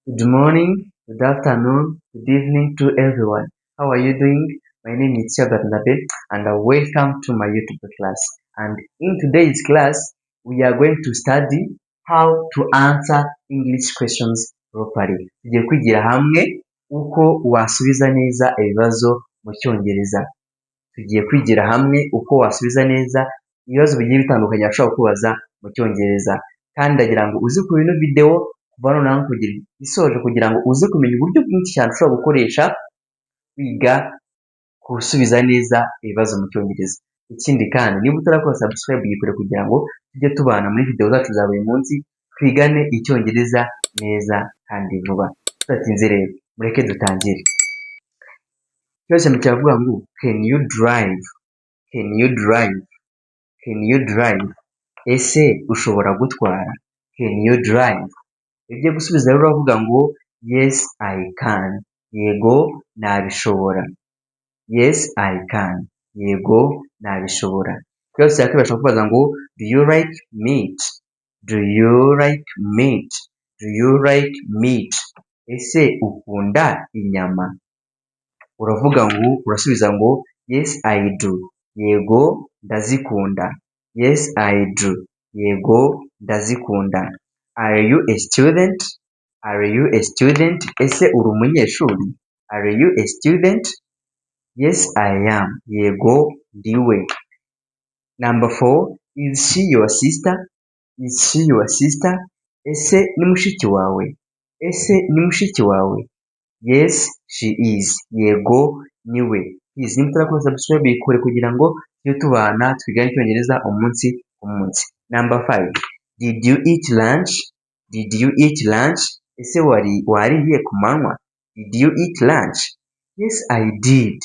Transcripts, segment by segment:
Good morning, good afternoon, good evening to everyone. How are you doing? My name is Tia Barnabe and welcome to my YouTube class. And in today's class, we are going to study how to answer English questions properly. Tugiye kwigira hamwe uko wasubiza neza ibibazo mu Cyongereza. Tugiye kwigira hamwe uko wasubiza neza ibibazo bigiye bitandukanye bashobora kukubaza mu Cyongereza. Kandi ndagira ngo uzi ku ino video kuva noneho kugira isoje kugira ngo uze kumenya uburyo bwinshi cyane ushobora gukoresha wiga gusubiza neza ibibazo mu Cyongereza. Ikindi kandi niba utarakora subscribe yikore kugira ngo tujye tubana muri video zacu za buri munsi twigane Icyongereza neza kandi vuba. Tutatinze rero mureke dutangire. Cyose cyavuga ngo can you drive? Can you drive? Can you drive? Ese ushobora gutwara? Can you drive? Ibyo gusubiza rero uravuga ngo yes I can. Yego nabishobora. Yes I can. Yego nabishobora. Cyose yakibasha kubaza ngo do you like meat? Do you like meat? Do you like meat? Ese ukunda inyama? Uravuga ngo urasubiza ngo yes I do. Yego ndazikunda. Yes I do. Yego ndazikunda. Are you a student? Are you a student? Ese uri umunyeshuri? Are you a student? Yes I am. Yego ndiwe. Number 4, is she your sister? Is she your sister? Ese ni mushiki wawe? Ese ni mushiki wawe? Yes she is. Yego niwe. Please niba utarakora subscribe yikore kugira ngo tujye tubana twigane Icyongereza umunsi ku munsi. Number 5, did you eat lunch? Did you eat lunch? Ese wariye ku manywa? Did you eat lunch? Yes I did.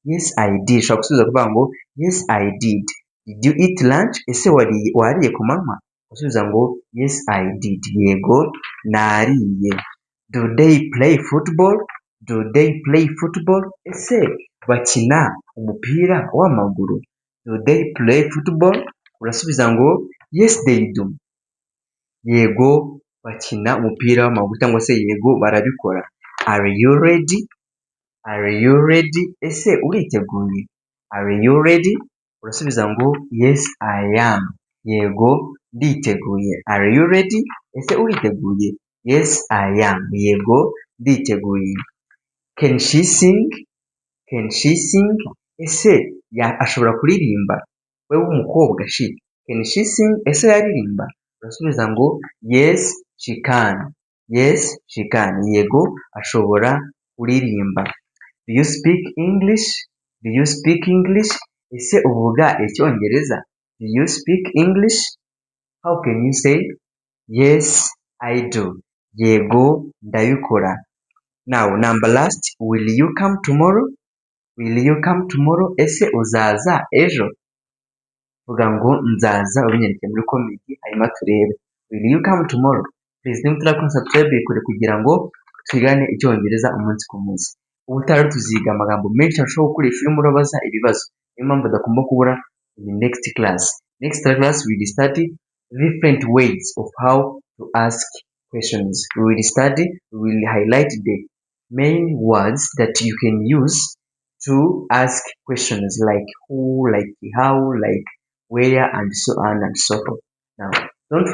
Yes I did. Ushobora gusubiza kuvuga ngo yes I did. Did you eat lunch? Ese wariye ku manywa? Usubiza ngo yes I did. Yego nariye. Do they play football? Do they play football? Ese bakina umupira w'amaguru? Do they play football? Urasubiza ngo yes they do. Yego bakina umupira w'amaguru cyangwa se yego barabikora. Are you ready? Are you ready? Ese uriteguye? Are you ready? Urasubiza ngo yes I am. Yego nditeguye. Are you ready? Ese uriteguye? Yes I am. Yego nditeguye. Can she sing? Can she sing? Ese ashobora kuririmba? We w'umukobwa she. Can she sing? Ese yaririmba? Urasubiza ngo yes she can. Yes she can. Yego ashobora kuririmba. Do you speak English? Do you speak English? Ese uvuga Icyongereza? Do you speak English? How can you say yes I do? Yego ndabikora. Now number last, will you come tomorrow? Will you come tomorrow? Ese uzaza ejo? Vuga ngo nzaza ubinyandike muri comment hanyuma turebe. Will you come tomorrow? Please niba utarakora subscribe yikore kugira ngo twigane Icyongereza umunsi ku munsi. Ubutaha tuziga amagambo menshi ashobora gukoresha urimo urabaza ibibazo. Niyo mpamvu udagomba kubura in the next class. Next class we will study different ways of how to ask questions. We will highlight the main words that you can use to ask questions like who, like how, like where, and so on and so forth. Now, don't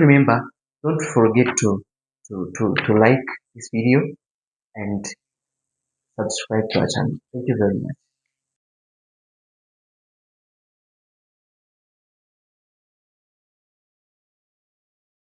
forget to like this video and subscribe to our channel. Thank you very much.